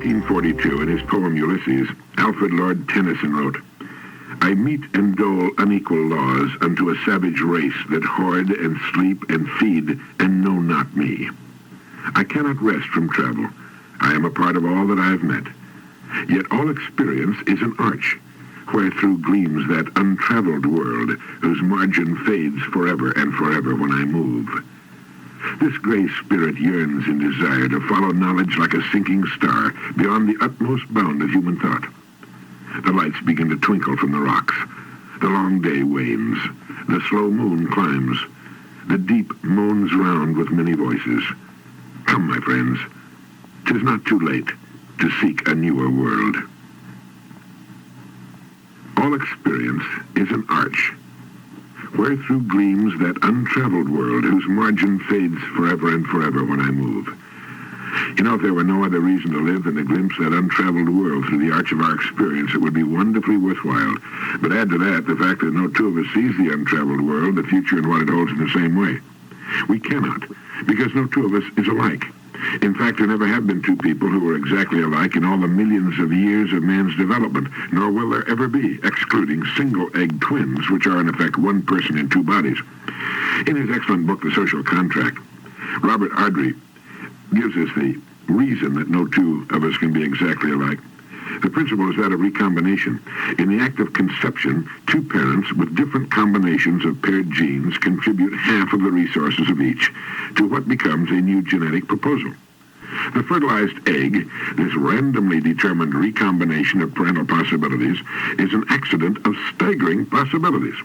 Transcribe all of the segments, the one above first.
1842, in his poem Ulysses, Alfred Lord Tennyson wrote, "I meet and dole unequal laws unto a savage race that hoard and sleep and feed and know not me. I cannot rest from travel. I am a part of all that I have met. Yet all experience is an arch, wherethrough gleams that untraveled world, whose margin fades forever and forever when I move. This gray spirit yearns in desire to follow knowledge like a sinking star beyond the utmost bound of human thought. The lights begin to twinkle from the rocks. The long day wanes. The slow moon climbs. The deep moans round with many voices. Come, my friends, 'tis not too late to seek a newer world." All experience is an arch, wherethrough gleams that untraveled world, whose margin fades forever and forever when I move. You know, if there were no other reason to live than to glimpse that untraveled world through the arch of our experience, it would be wonderfully worthwhile. But add to that the fact that no two of us sees the untraveled world, the future, and what it holds in the same way. We cannot, because no two of us is alike. In fact, there never have been two people who were exactly alike in all the millions of years of man's development, nor will there ever be, excluding single-egg twins, which are in effect one person in two bodies. In his excellent book, The Social Contract, Robert Ardrey gives us the reason that no two of us can be exactly alike. The principle is that of recombination. In the act of conception, two parents with different combinations of paired genes contribute half of the resources of each to what becomes a new genetic proposal. The fertilized egg, this randomly determined recombination of parental possibilities, is an accident of staggering possibilities.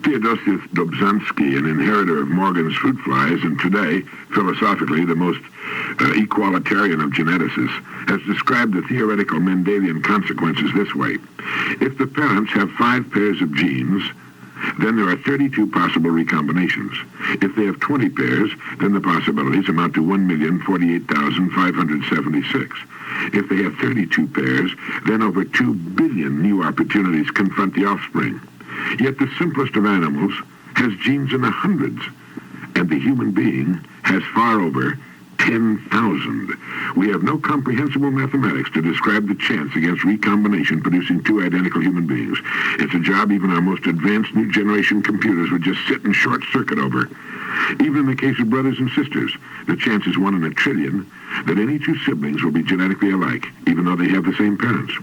Theodosius Dobzhansky, an inheritor of Morgan's fruit flies, and today, philosophically, the most equalitarian of geneticists, has described the theoretical Mendelian consequences this way. If the parents have 5 pairs of genes, then there are 32 possible recombinations. If they have 20 pairs, then the possibilities amount to 1,048,576. If they have 32 pairs, then over 2 billion new opportunities confront the offspring. Yet the simplest of animals has genes in the hundreds, and the human being has far over 10,000. We have no comprehensible mathematics to describe the chance against recombination producing two identical human beings. It's a job even our most advanced new generation computers would just sit and short circuit over. Even in the case of brothers and sisters, the chance is 1 in a trillion that any two siblings will be genetically alike, even though they have the same parents.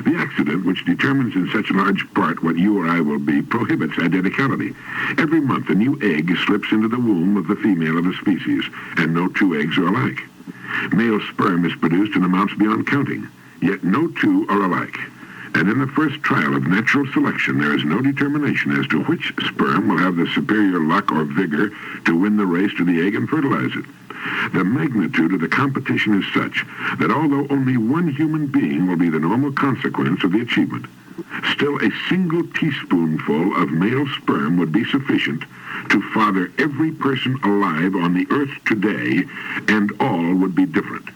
The accident, which determines in such large part what you or I will be, prohibits identicality. Every month, a new egg slips into the womb of the female of the species, and no two eggs are alike. Male sperm is produced in amounts beyond counting, yet no two are alike. And in the first trial of natural selection, there is no determination as to which sperm will have the superior luck or vigor to win the race to the egg and fertilize it. The magnitude of the competition is such that although only one human being will be the normal consequence of the achievement, still a single teaspoonful of male sperm would be sufficient to father every person alive on the earth today, and all would be different.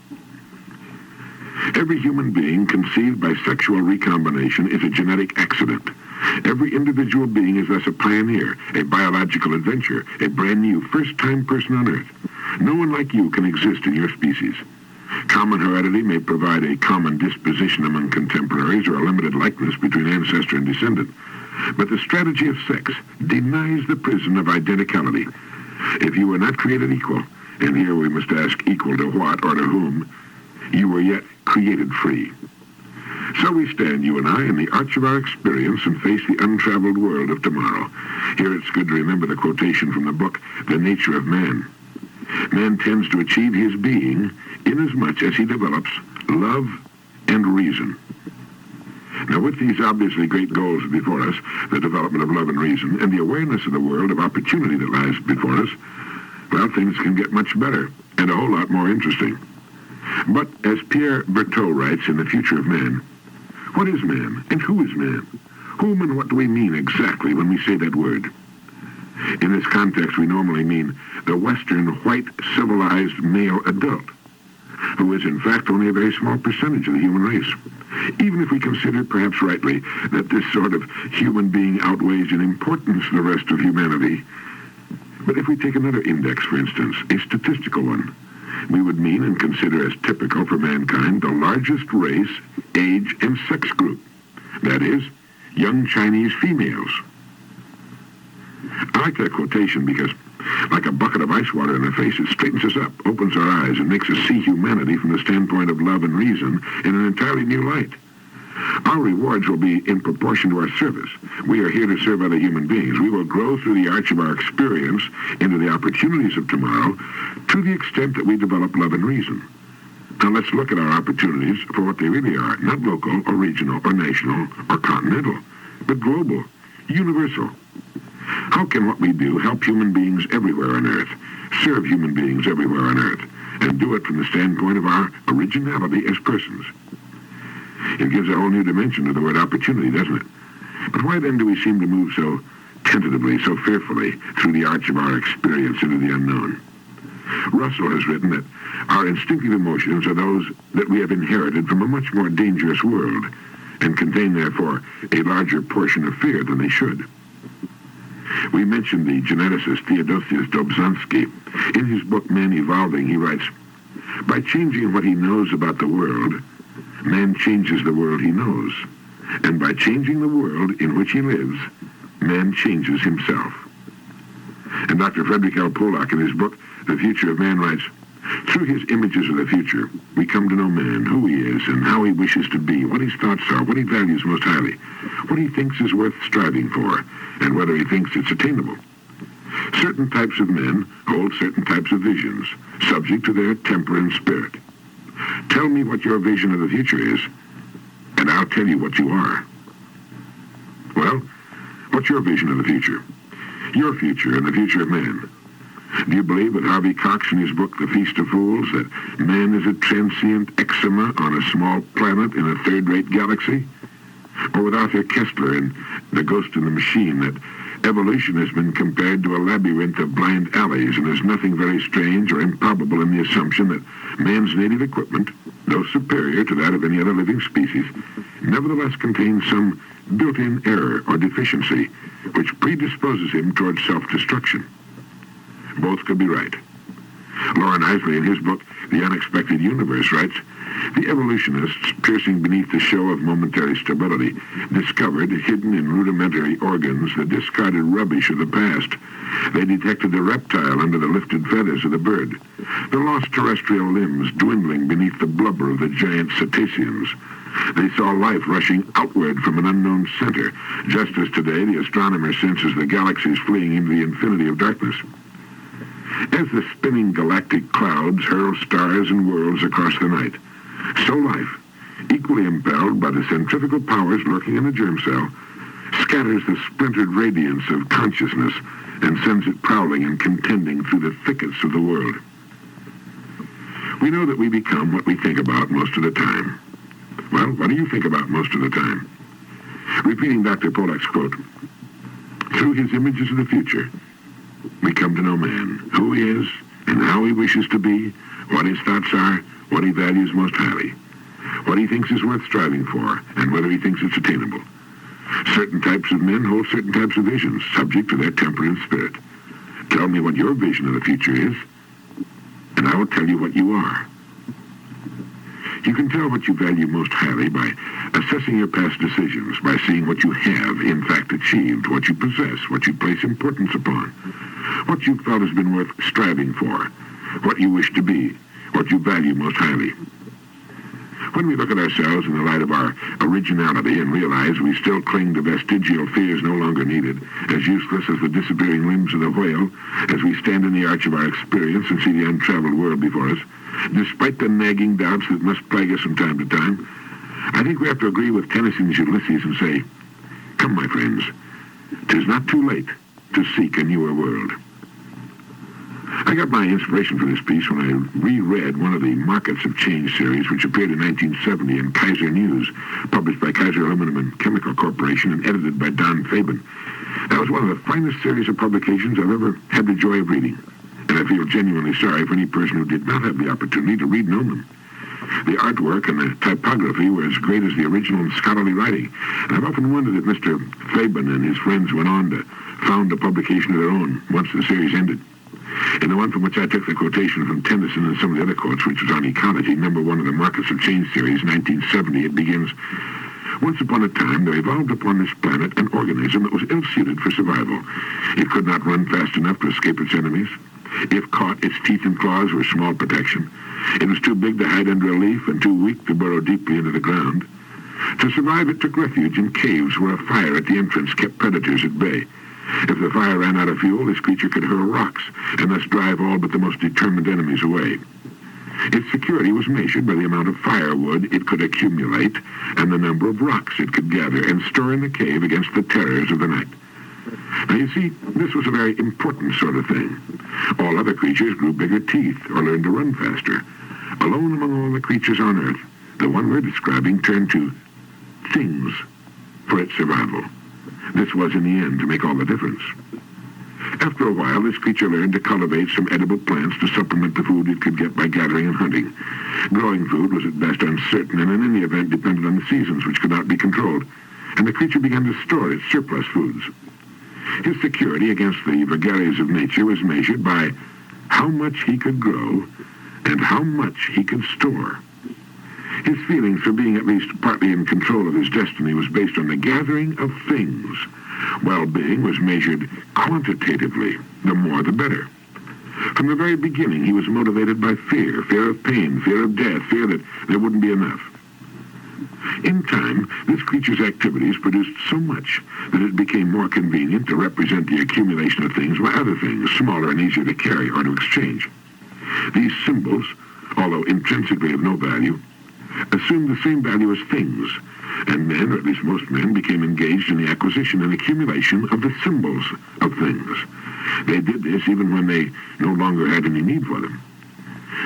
Every human being conceived by sexual recombination is a genetic accident. Every individual being is thus a pioneer, a biological adventure, a brand new first-time person on Earth. No one like you can exist in your species. Common heredity may provide a common disposition among contemporaries or a limited likeness between ancestor and descendant. But the strategy of sex denies the prison of identicality. If you were not created equal, and here we must ask equal to what or to whom, you were yet created free. So we stand, you and I, in the arch of our experience and face the untraveled world of tomorrow. Here it's good to remember the quotation from the book, The Nature of Man. Man tends to achieve his being inasmuch as he develops love and reason. Now, with these obviously great goals before us, the development of love and reason, and the awareness of the world of opportunity that lies before us, well, things can get much better and a whole lot more interesting. But as Pierre Berthaud writes in The Future of Man, what is man and who is man? Whom and what do we mean exactly when we say that word? In this context, we normally mean the Western white civilized male adult, who is in fact only a very small percentage of the human race. Even if we consider, perhaps rightly, that this sort of human being outweighs in importance the rest of humanity. But if we take another index, for instance, a statistical one, we would mean and consider as typical for mankind the largest race, age, and sex group. That is, young Chinese females. I like that quotation because, like a bucket of ice water in the face, it straightens us up, opens our eyes, and makes us see humanity from the standpoint of love and reason in an entirely new light. Our rewards will be in proportion to our service. We are here to serve other human beings. We will grow through the arch of our experience into the opportunities of tomorrow to the extent that we develop love and reason. Now let's look at our opportunities for what they really are, not local or regional or national or continental, but global, universal. How can what we do help human beings everywhere on Earth, serve human beings everywhere on Earth, and do it from the standpoint of our originality as persons? It gives a whole new dimension to the word opportunity, doesn't it? But why then do we seem to move so tentatively, so fearfully, through the arch of our experience into the unknown? Russell has written that our instinctive emotions are those that we have inherited from a much more dangerous world, and contain, therefore, a larger portion of fear than they should. We mentioned the geneticist Theodosius Dobzhansky. In his book, Man Evolving, he writes, "By changing what he knows about the world, man changes the world he knows. And by changing the world in which he lives, man changes himself." And Dr. Frederick L. Pollock, in his book, The Future of Man, writes, "Through his images of the future, we come to know man, who he is, and how he wishes to be, what his thoughts are, what he values most highly, what he thinks is worth striving for, and whether he thinks it's attainable. Certain types of men hold certain types of visions, subject to their temper and spirit. Tell me what your vision of the future is, and I'll tell you what you are." Well, what's your vision of the future? Your future and the future of man. Do you believe with Harvey Cox in his book, The Feast of Fools, that man is a transient eczema on a small planet in a third-rate galaxy? Or with Arthur Kessler in The Ghost in the Machine, that evolution has been compared to a labyrinth of blind alleys, and there's nothing very strange or improbable in the assumption that man's native equipment, though superior to that of any other living species, nevertheless contains some built-in error or deficiency which predisposes him towards self-destruction? Both could be right. Loren Eiseley, in his book, The Unexpected Universe, writes, "The evolutionists, piercing beneath the show of momentary stability, discovered, hidden in rudimentary organs, the discarded rubbish of the past. They detected the reptile under the lifted feathers of the bird, the lost terrestrial limbs dwindling beneath the blubber of the giant cetaceans. They saw life rushing outward from an unknown center, just as today the astronomer senses the galaxies fleeing into the infinity of darkness. As the spinning galactic clouds hurl stars and worlds across the night, so life, equally impelled by the centrifugal powers lurking in the germ cell, scatters the splintered radiance of consciousness and sends it prowling and contending through the thickets of the world. We know that we become what we think about most of the time. Well, what do you think about most of the time?" Repeating Dr. Pollock's quote, "Through his images of the future, we come to know man, who he is, and how he wishes to be, what his thoughts are, what he values most highly, what he thinks is worth striving for, and whether he thinks it's attainable. Certain types of men hold certain types of visions, subject to their temper and spirit. Tell me what your vision of the future is, and I will tell you what you are." You can tell what you value most highly by assessing your past decisions, by seeing what you have, in fact, achieved, what you possess, what you place importance upon, what you felt has been worth striving for, what you wish to be, what you value most highly. When we look at ourselves in the light of our originality and realize we still cling to vestigial fears no longer needed, as useless as the disappearing limbs of the whale, as we stand in the arch of our experience and see the untraveled world before us, despite the nagging doubts that must plague us from time to time, I think we have to agree with Tennyson's Ulysses and say, "Come, my friends, 'tis not too late to seek a newer world." I got my inspiration for this piece when I reread one of the Markets of Change series, which appeared in 1970 in Kaiser News, published by Kaiser Aluminum and Chemical Corporation and edited by Don Fabian. That was one of the finest series of publications I've ever had the joy of reading, and I feel genuinely sorry for any person who did not have the opportunity to read and own them. The artwork and the typography were as great as the original and scholarly writing, and I've often wondered if Mr. Fabian and his friends went on to found a publication of their own once the series ended. In the one from which I took the quotation from Tennyson and some of the other quotes, which was on ecology, number 1 of the Markets of Change series, 1970, it begins, "Once upon a time, there evolved upon this planet an organism that was ill-suited for survival. It could not run fast enough to escape its enemies. If caught, its teeth and claws were small protection. It was too big to hide under a leaf and too weak to burrow deeply into the ground. To survive, it took refuge in caves where a fire at the entrance kept predators at bay. If the fire ran out of fuel, this creature could hurl rocks and thus drive all but the most determined enemies away. Its security was measured by the amount of firewood it could accumulate and the number of rocks it could gather and store in the cave against the terrors of the night." Now you see, this was a very important sort of thing. All other creatures grew bigger teeth or learned to run faster. Alone among all the creatures on Earth, the one we're describing turned to things for its survival. This was, in the end, to make all the difference. After a while, this creature learned to cultivate some edible plants to supplement the food it could get by gathering and hunting. Growing food was at best uncertain and in any event depended on the seasons, which could not be controlled, and the creature began to store its surplus foods. His security against the vagaries of nature was measured by how much he could grow and how much he could store. His feelings for being at least partly in control of his destiny was based on the gathering of things. Well-being was measured quantitatively. The more, the better. From the very beginning, he was motivated by fear of pain, fear of death, fear that there wouldn't be enough. In time, this creature's activities produced so much that it became more convenient to represent the accumulation of things by other things, smaller and easier to carry or to exchange. These symbols, although intrinsically of no value, assumed the same value as things, and men, or at least most men, became engaged in the acquisition and accumulation of the symbols of things. They did this even when they no longer had any need for them.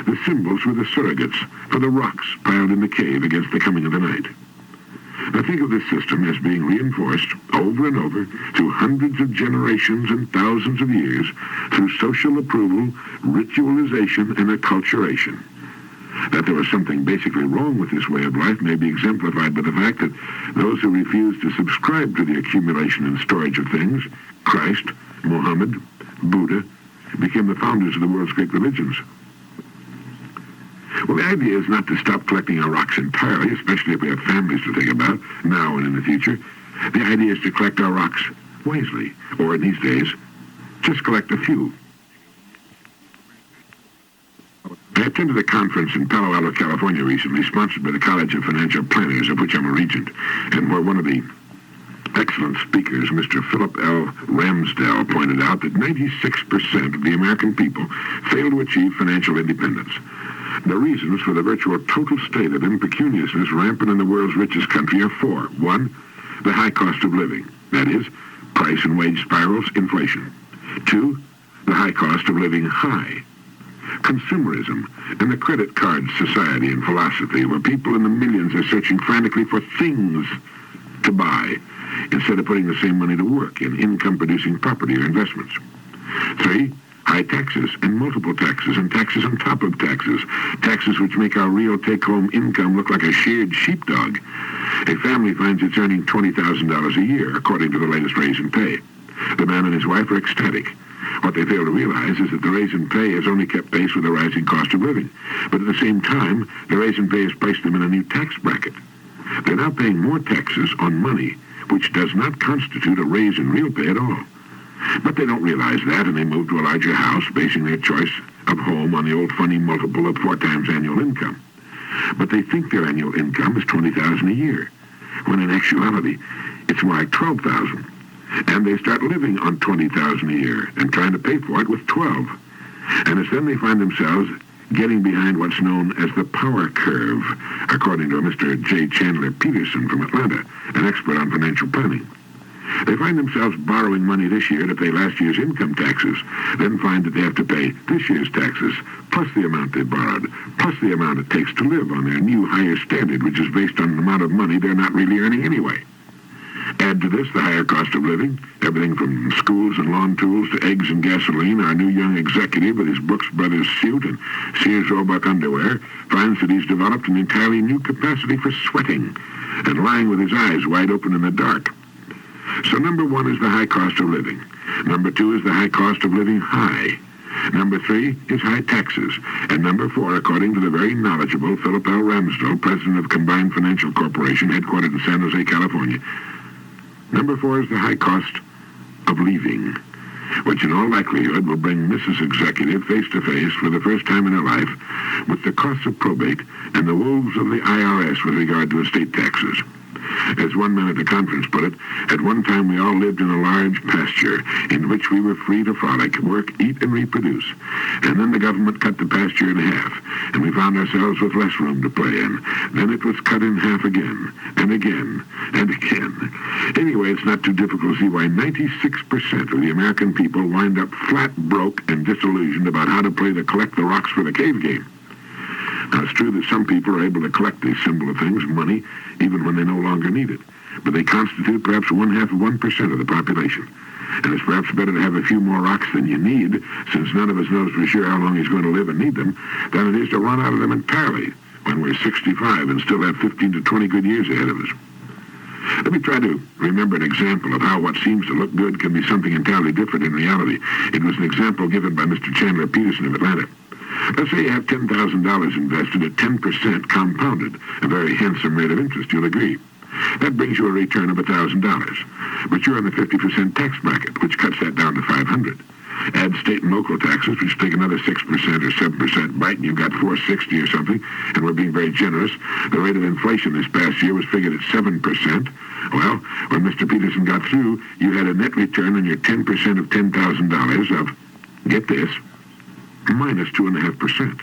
The symbols were the surrogates for the rocks piled in the cave against the coming of the night. Now think of this system as being reinforced over and over through hundreds of generations and thousands of years through social approval, ritualization, and acculturation. That there was something basically wrong with this way of life may be exemplified by the fact that those who refused to subscribe to the accumulation and storage of things, Christ, Muhammad, Buddha, became the founders of the world's great religions. Well, the idea is not to stop collecting our rocks entirely, especially if we have families to think about, now and in the future. The idea is to collect our rocks wisely, or in these days, just collect a few. I attended a conference in Palo Alto, California recently, sponsored by the College of Financial Planners, of which I'm a regent, and where one of the excellent speakers, Mr. Philip L. Ramsdell, pointed out that 96% of the American people fail to achieve financial independence. The reasons for the virtual total state of impecuniousness rampant in the world's richest country are four. One, the high cost of living. That is, price and wage spirals, inflation. Two, the high cost of living high. Consumerism and the credit card society and philosophy, where people in the millions are searching frantically for things to buy instead of putting the same money to work in income-producing property or investments. Three, high taxes and multiple taxes and taxes on top of taxes, taxes which make our real take-home income look like a sheared sheepdog. A family finds it's earning $20,000 a year, according to the latest raise in pay. The man and his wife are ecstatic. What they fail to realize is that the raise in pay has only kept pace with the rising cost of living. But at the same time, the raise in pay has placed them in a new tax bracket. They're now paying more taxes on money, which does not constitute a raise in real pay at all. But they don't realize that, and they move to a larger house, basing their choice of home on the old funny multiple of 4 times annual income. But they think their annual income is $20,000 a year, when in actuality, it's more like $12,000. And they start living on $20,000 a year and trying to pay for it with $12,000. And it's then they find themselves getting behind what's known as the power curve, according to Mr. J. Chandler Peterson from Atlanta, an expert on financial planning. They find themselves borrowing money this year to pay last year's income taxes, then find that they have to pay this year's taxes, plus the amount they borrowed, plus the amount it takes to live on their new higher standard, which is based on an amount of money they're not really earning anyway. Add to this the higher cost of living, everything from schools and lawn tools to eggs and gasoline. Our new young executive with his Brooks Brothers suit and Sears Roebuck underwear finds that he's developed an entirely new capacity for sweating and lying with his eyes wide open in the dark. So number one is the high cost of living. Number two is the high cost of living high. Number 3 is high taxes. And number 4, according to the very knowledgeable Philip L. Ramsdell, president of Combined Financial Corporation, headquartered in San Jose, California, number 4 is the high cost of leaving, which in all likelihood will bring Mrs. Executive face-to-face for the first time in her life with the costs of probate and the woes of the IRS with regard to estate taxes. As one man at the conference put it, at one time we all lived in a large pasture in which we were free to frolic, work, eat, and reproduce. And then the government cut the pasture in half, and we found ourselves with less room to play in. Then it was cut in half again, and again, and again. Anyway, it's not too difficult to see why 96% of the American people wind up flat broke and disillusioned about how to play the collect the rocks for the cave game. Now, it's true that some people are able to collect these symbol things, money, even when they no longer need it. But they constitute perhaps 1/2% of the population. And it's perhaps better to have a few more rocks than you need, since none of us knows for sure how long he's going to live and need them, than it is to run out of them entirely when we're 65 and still have 15 to 20 good years ahead of us. Let me try to remember an example of how what seems to look good can be something entirely different in reality. It was an example given by Mr. Chandler Peterson of Atlanta. Let's say you have $10,000 invested at 10% compounded, a very handsome rate of interest, you'll agree. That brings you a return of $1,000. But you're on the 50% tax bracket, which cuts that down to $500. Add state and local taxes, which take another 6% or 7% bite, and you've got $460 or something, and we're being very generous. The rate of inflation this past year was figured at 7%. Well, when Mr. Peterson got through, you had a net return on your 10% of $10,000 of, get this, minus 2.5%.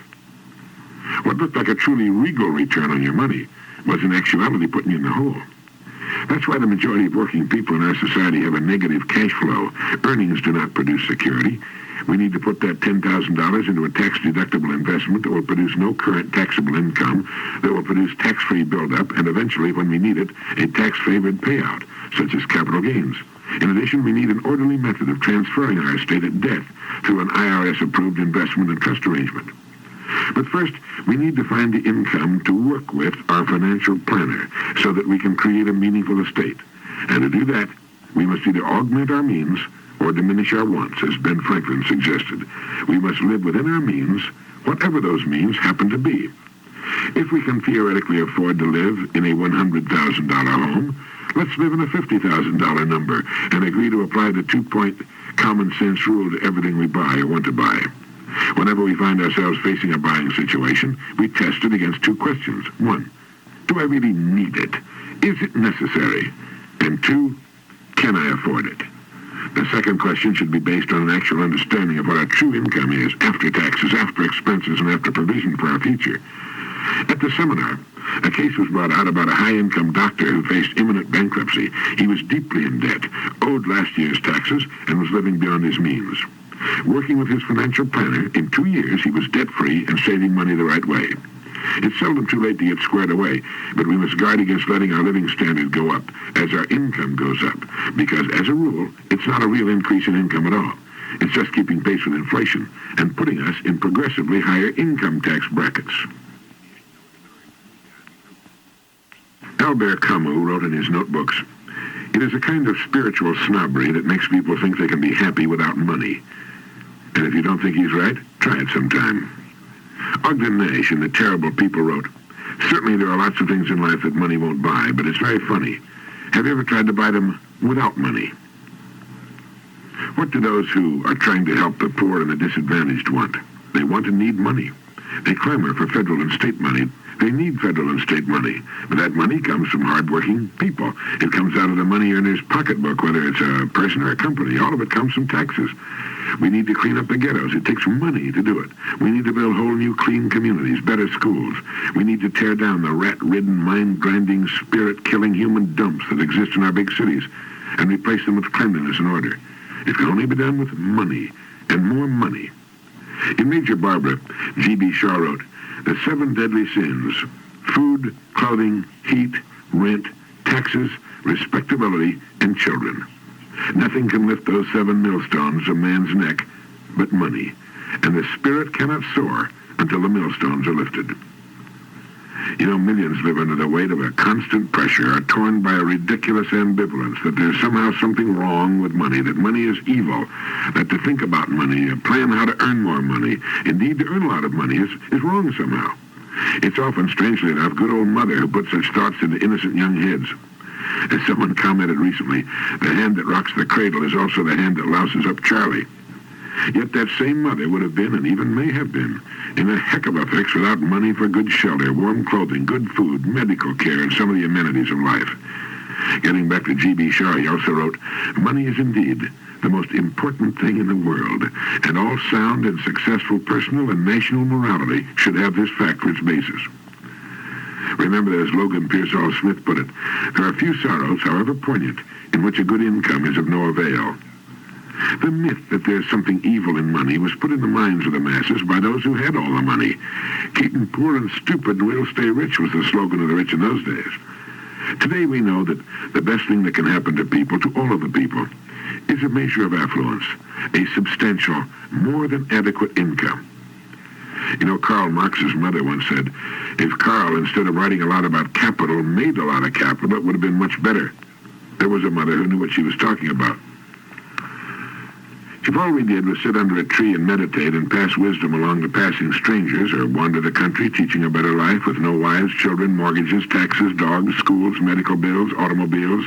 What looked like a truly regal return on your money was in actuality putting you in the hole. That's why the majority of working people in our society have a negative cash flow. Earnings do not produce security. We need to put that $10,000 into a tax-deductible investment that will produce no current taxable income, that will produce tax-free buildup, and eventually, when we need it, a tax-favored payout, such as capital gains. In addition, we need an orderly method of transferring our estate at death through an IRS-approved investment and trust arrangement. But first, we need to find the income to work with our financial planner so that we can create a meaningful estate. And to do that, we must either augment our means or diminish our wants, as Ben Franklin suggested. We must live within our means, whatever those means happen to be. If we can theoretically afford to live in a $100,000 home, let's live in a $50,000 number and agree to apply the 2-point common sense rule to everything we buy or want to buy. Whenever we find ourselves facing a buying situation, we test it against 2 questions. 1, do I really need it? Is it necessary? And 2, can I afford it? The second question should be based on an actual understanding of what our true income is after taxes, after expenses, and after provision for our future. At the seminar, a case was brought out about a high-income doctor who faced imminent bankruptcy. He was deeply in debt, owed last year's taxes, and was living beyond his means. Working with his financial planner, in 2 years he was debt-free and saving money the right way. It's seldom too late to get squared away, but we must guard against letting our living standard go up as our income goes up, because as a rule, it's not a real increase in income at all. It's just keeping pace with inflation and putting us in progressively higher income tax brackets. Albert Camus wrote in his notebooks, "It is a kind of spiritual snobbery that makes people think they can be happy without money." And if you don't think he's right, try it sometime. Ogden Nash in The Terrible People wrote, "Certainly there are lots of things in life that money won't buy, but it's very funny. Have you ever tried to buy them without money?" What do those who are trying to help the poor and the disadvantaged want? They want and need money. They clamor for federal and state money. They need federal and state money, but that money comes from hardworking people. It comes out of the money earner's pocketbook, whether it's a person or a company. All of it comes from taxes. We need to clean up the ghettos. It takes money to do it. We need to build whole new clean communities, better schools. We need to tear down the rat-ridden, mind-grinding, spirit-killing human dumps that exist in our big cities and replace them with cleanliness and order. It can only be done with money, and more money. In Major Barbara, G.B. Shaw wrote, "The 7 deadly sins, food, clothing, heat, rent, taxes, respectability, and children. Nothing can lift those 7 millstones of man's neck but money, and the spirit cannot soar until the millstones are lifted." You know, millions live under the weight of a constant pressure, are torn by a ridiculous ambivalence that there's somehow something wrong with money, that money is evil, that to think about money, plan how to earn more money, indeed to earn a lot of money, is wrong somehow. It's often, strangely enough, good old mother who puts such thoughts into innocent young heads. As someone commented recently, the hand that rocks the cradle is also the hand that louses up Charlie. Yet that same mother would have been, and even may have been, in a heck of a fix without money for good shelter, warm clothing, good food, medical care, and some of the amenities of life. Getting back to G.B. Shaw, he also wrote, "Money is indeed the most important thing in the world, and all sound and successful personal and national morality should have this fact for its basis." Remember that, as Logan Pearsall Smith put it, there are few sorrows, however poignant, in which a good income is of no avail. The myth that there's something evil in money was put in the minds of the masses by those who had all the money. "Keep them poor and stupid and we'll stay rich" was the slogan of the rich in those days. Today we know that the best thing that can happen to people, to all of the people, is a measure of affluence, a substantial, more than adequate income. You know, Karl Marx's mother once said, if Karl, instead of writing a lot about capital, made a lot of capital, it would have been much better. There was a mother who knew what she was talking about. If all we did was sit under a tree and meditate and pass wisdom along to passing strangers, or wander the country teaching a better life with no wives, children, mortgages, taxes, dogs, schools, medical bills, automobiles,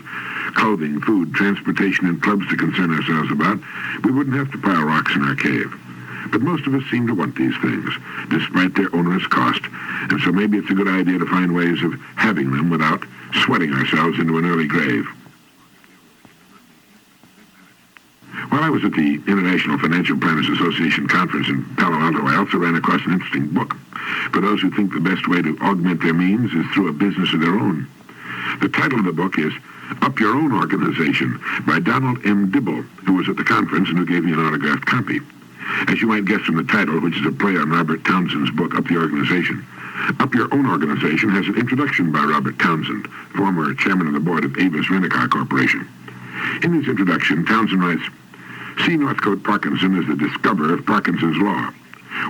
clothing, food, transportation, and clubs to concern ourselves about, we wouldn't have to pile rocks in our cave. But most of us seem to want these things, despite their onerous cost, and so maybe it's a good idea to find ways of having them without sweating ourselves into an early grave. While I was at the International Financial Planners Association conference in Palo Alto, I also ran across an interesting book for those who think the best way to augment their means is through a business of their own. The title of the book is Up Your Own Organization by Donald M. Dibble, who was at the conference and who gave me an autographed copy. As you might guess from the title, which is a play on Robert Townsend's book, Up the Organization, Up Your Own Organization has an introduction by Robert Townsend, former chairman of the board of Avis Rent-A-Car Corporation. In his introduction, Townsend writes, "See Northcote Parkinson as the discoverer of Parkinson's Law.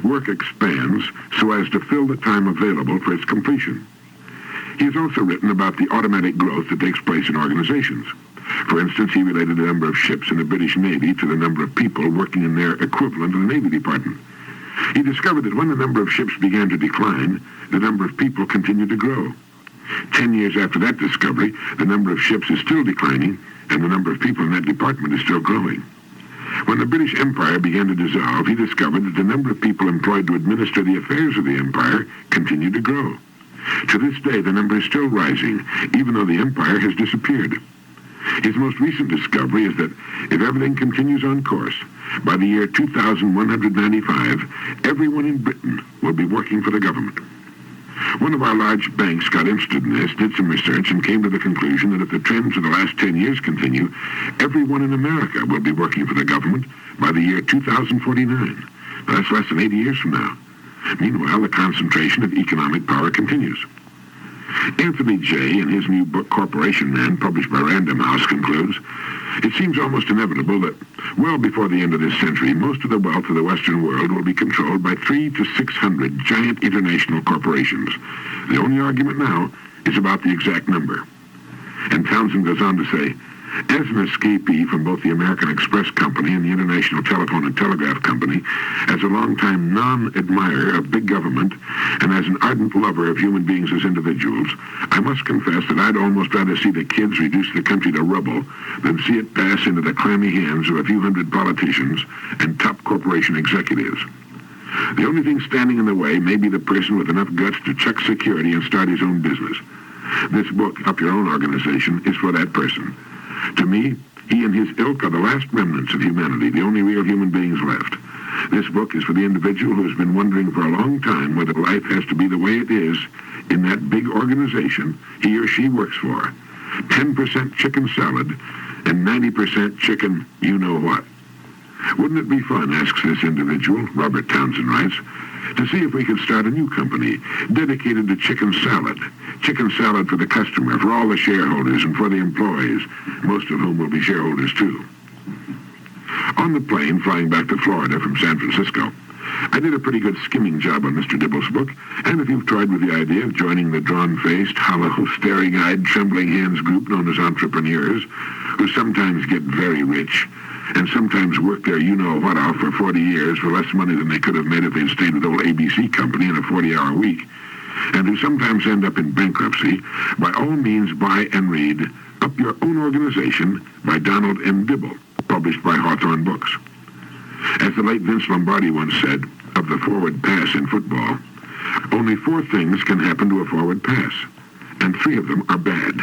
Work expands so as to fill the time available for its completion." He has also written about the automatic growth that takes place in organizations. For instance, he related the number of ships in the British Navy to the number of people working in their equivalent in the Navy Department. He discovered that when the number of ships began to decline, the number of people continued to grow. 10 years after that discovery, the number of ships is still declining, and the number of people in that department is still growing. When the British Empire began to dissolve, he discovered that the number of people employed to administer the affairs of the empire continued to grow. To this day, the number is still rising, even though the empire has disappeared. His most recent discovery is that if everything continues on course, by the year 2195, everyone in Britain will be working for the government. One of our large banks got interested in this, did some research, and came to the conclusion that if the trends of the last 10 years continue, everyone in America will be working for the government by the year 2049. That's less than 80 years from now. Meanwhile, the concentration of economic power continues. Anthony Jay, in his new book, Corporation Man, published by Random House, concludes, "It seems almost inevitable that, well before the end of this century, most of the wealth of the Western world will be controlled by 300 to 600 giant international corporations. The only argument now is about the exact number." And Townsend goes on to say, "As an escapee from both the American Express Company and the International Telephone and Telegraph Company, as a longtime non-admirer of big government, and as an ardent lover of human beings as individuals, I must confess that I'd almost rather see the kids reduce the country to rubble than see it pass into the clammy hands of a few hundred politicians and top corporation executives. The only thing standing in the way may be the person with enough guts to check security and start his own business. This book, Up Your Own Organization, is for that person. To me, he and his ilk are the last remnants of humanity, the only real human beings left. This book is for the individual who has been wondering for a long time whether life has to be the way it is in that big organization he or she works for. 10% chicken salad and 90% chicken you-know-what. Wouldn't it be fun, asks this individual, Robert Townsend writes, to see if we could start a new company dedicated to chicken salad. Chicken salad for the customer, for all the shareholders, and for the employees, most of whom will be shareholders too. On the plane flying back to Florida from San Francisco, I did a pretty good skimming job on Mr. Dibble's book, and if you've toyed with the idea of joining the drawn-faced, hollow, staring-eyed, trembling hands group known as entrepreneurs, who sometimes get very rich, and sometimes work their you-know-what off for 40 years for less money than they could have made if they'd stayed with old ABC Company in a 40-hour week, and who sometimes end up in bankruptcy, by all means buy and read Up Your Own Organization by Donald M. Dibble, published by Hawthorne Books. As the late Vince Lombardi once said of the forward pass in football, only 4 things can happen to a forward pass, and 3 of them are bad.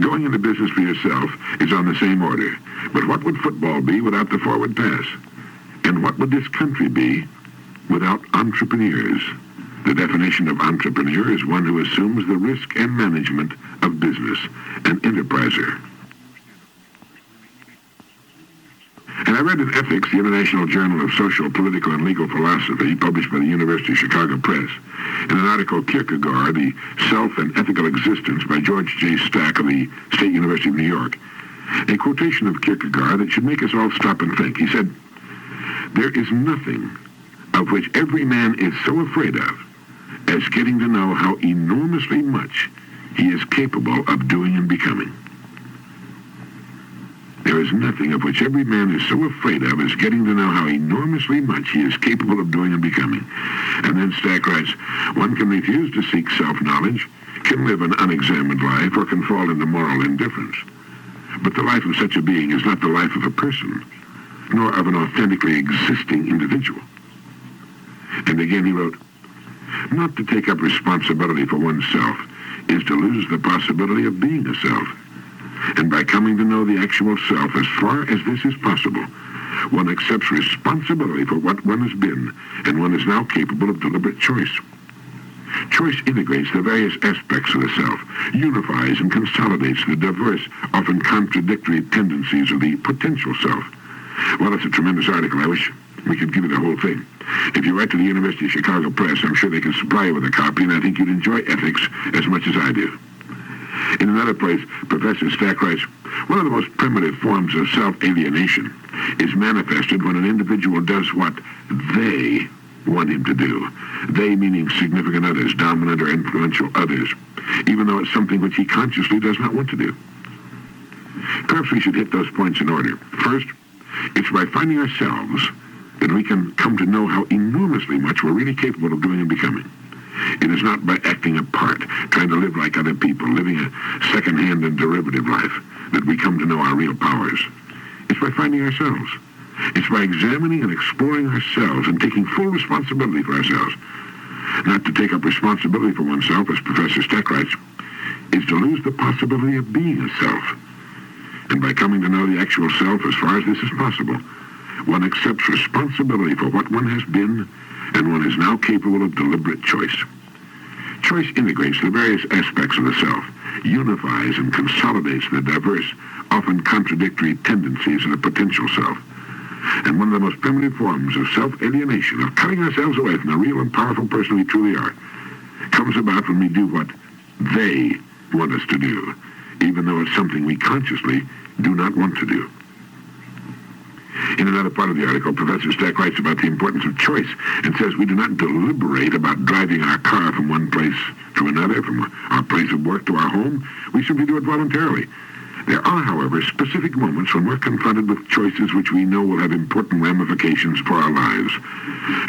Going into business for yourself is on the same order, but what would football be without the forward pass? And what would this country be without entrepreneurs? The definition of entrepreneur is one who assumes the risk and management of business, an enterpriser. And I read in Ethics, the International Journal of Social, Political, and Legal Philosophy, published by the University of Chicago Press, in an article, Kierkegaard, The Self and Ethical Existence by George J. Stack of the State University of New York, a quotation of Kierkegaard that should make us all stop and think. He said, "There is nothing of which every man is so afraid of as getting to know how enormously much he is capable of doing and becoming." There is nothing of which every man is so afraid of as getting to know how enormously much he is capable of doing and becoming. And then Stack writes, one can refuse to seek self-knowledge, can live an unexamined life, or can fall into moral indifference. But the life of such a being is not the life of a person, nor of an authentically existing individual. And again he wrote, not to take up responsibility for oneself is to lose the possibility of being a self. And by coming to know the actual self as far as this is possible, one accepts responsibility for what one has been, and one is now capable of deliberate choice. Choice integrates the various aspects of the self, unifies and consolidates the diverse, often contradictory tendencies of the potential self. Well, it's a tremendous article. I wish we could give you the whole thing. If you write to the University of Chicago Press, I'm sure they can supply you with a copy, and I think you'd enjoy Ethics as much as I do. In another place, Professor Stack writes, one of the most primitive forms of self-alienation is manifested when an individual does what they want him to do. They meaning significant others, dominant or influential others, even though it's something which he consciously does not want to do. Perhaps we should hit those points in order. First, it's by finding ourselves that we can come to know how enormously much we're really capable of doing and becoming. It is not by acting a part, trying to live like other people, living a second-hand and derivative life, that we come to know our real powers. It's by finding ourselves. It's by examining and exploring ourselves and taking full responsibility for ourselves. Not to take up responsibility for oneself, as Professor Stack writes, is to lose the possibility of being a self. And by coming to know the actual self as far as this is possible, one accepts responsibility for what one has been, and one is now capable of deliberate choice. Choice integrates the various aspects of the self, unifies and consolidates the diverse, often contradictory tendencies of the potential self. And one of the most primitive forms of self-alienation, of cutting ourselves away from the real and powerful person we truly are, comes about when we do what they want us to do, even though it's something we consciously do not want to do. In another part of the article, Professor Stack writes about the importance of choice and says we do not deliberate about driving our car from one place to another, from our place of work to our home. We simply do it voluntarily. There are, however, specific moments when we're confronted with choices which we know will have important ramifications for our lives.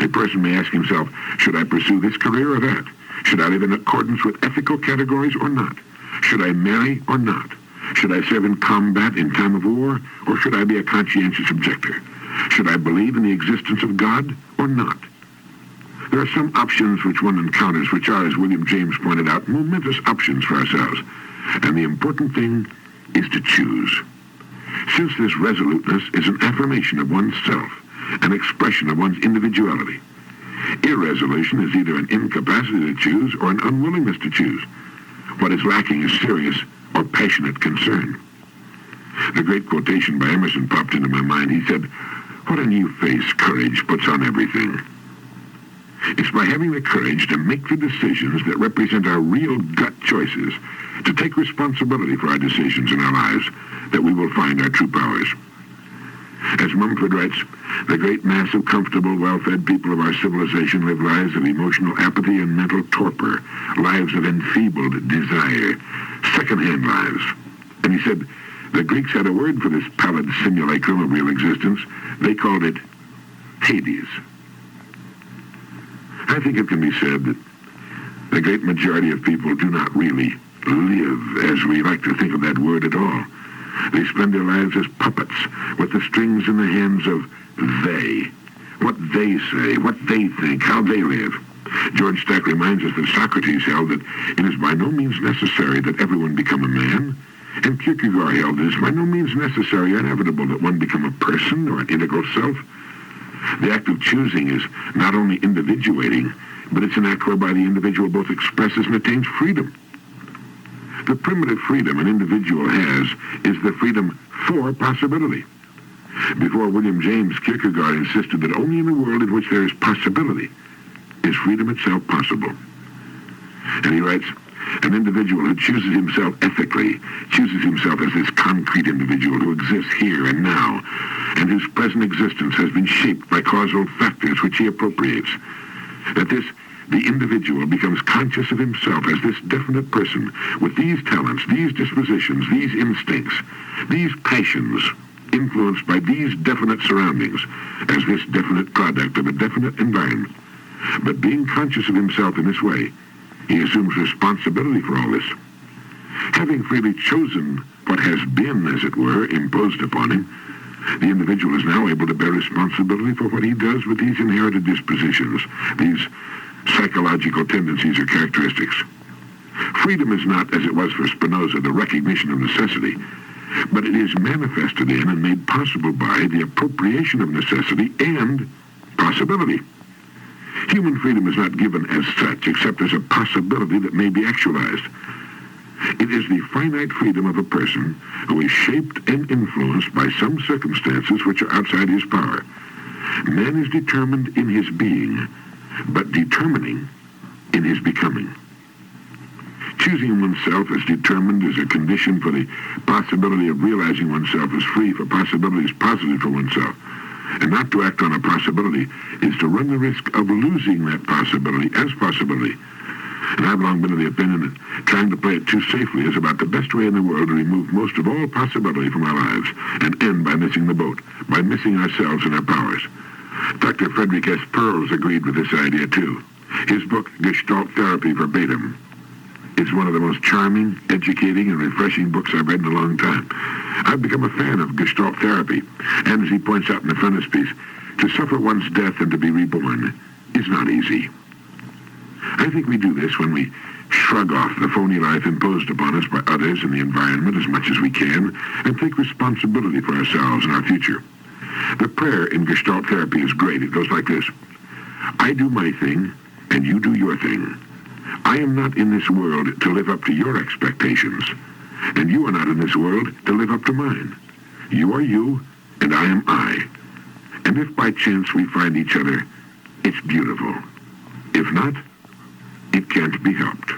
A person may ask himself, should I pursue this career or that? Should I live in accordance with ethical categories or not? Should I marry or not? Should I serve in combat in time of war, or should I be a conscientious objector? Should I believe in the existence of God or not? There are some options which one encounters which are, as William James pointed out, momentous options for ourselves. And the important thing is to choose. Since this resoluteness is an affirmation of one's self, an expression of one's individuality. Irresolution is either an incapacity to choose or an unwillingness to choose. What is lacking is serious or passionate concern. The great quotation by Emerson popped into my mind. He said, what a new face courage puts on everything. It's by having the courage to make the decisions that represent our real gut choices, to take responsibility for our decisions in our lives, that we will find our true powers. As Mumford writes, the great mass of comfortable, well-fed people of our civilization live lives of emotional apathy and mental torpor, lives of enfeebled desire, second-hand lives. And he said, the Greeks had a word for this pallid simulacrum of real existence. They called it Hades. I think it can be said that the great majority of people do not really live as we like to think of that word at all. They spend their lives as puppets with the strings in the hands of they. What they say, what they think, how they live. George Stack reminds us that Socrates held that it is by no means necessary that everyone become a man, and Kierkegaard held that it is by no means necessary or inevitable that one become a person or an integral self. The act of choosing is not only individuating, but it's an act whereby the individual both expresses and attains freedom. The primitive freedom an individual has is the freedom for possibility. Before William James, Kierkegaard insisted that only in a world in which there is possibility is freedom itself possible. And he writes, an individual who chooses himself ethically, chooses himself as this concrete individual who exists here and now, and whose present existence has been shaped by causal factors which he appropriates. That the individual becomes conscious of himself as this definite person with these talents, these dispositions, these instincts, these passions, influenced by these definite surroundings, as this definite product of a definite environment. But being conscious of himself in this way, he assumes responsibility for all this. Having freely chosen what has been, as it were, imposed upon him, the individual is now able to bear responsibility for what he does with these inherited dispositions, these psychological tendencies or characteristics. Freedom is not, as it was for Spinoza, the recognition of necessity, but it is manifested in and made possible by the appropriation of necessity and possibility. Human freedom is not given as such, except as a possibility that may be actualized. It is the finite freedom of a person who is shaped and influenced by some circumstances which are outside his power. Man is determined in his being, but determining in his becoming. Choosing oneself as determined is a condition for the possibility of realizing oneself as free, for possibilities positive for oneself. And not to act on a possibility is to run the risk of losing that possibility as possibility. And I've long been of the opinion that trying to play it too safely is about the best way in the world to remove most of all possibility from our lives and end by missing the boat, by missing ourselves and our powers. Dr. Frederick S. Perls agreed with this idea too. His book, Gestalt Therapy, verbatim, is one of the most charming, educating, and refreshing books I've read in a long time. I've become a fan of Gestalt therapy, and as he points out in the frontispiece, to suffer one's death and to be reborn is not easy. I think we do this when we shrug off the phony life imposed upon us by others and the environment as much as we can, and take responsibility for ourselves and our future. The prayer in Gestalt therapy is great. It goes like this: I do my thing, and you do your thing. I am not in this world to live up to your expectations, and you are not in this world to live up to mine. You are you, and I am I. And if by chance we find each other, it's beautiful. If not, it can't be helped.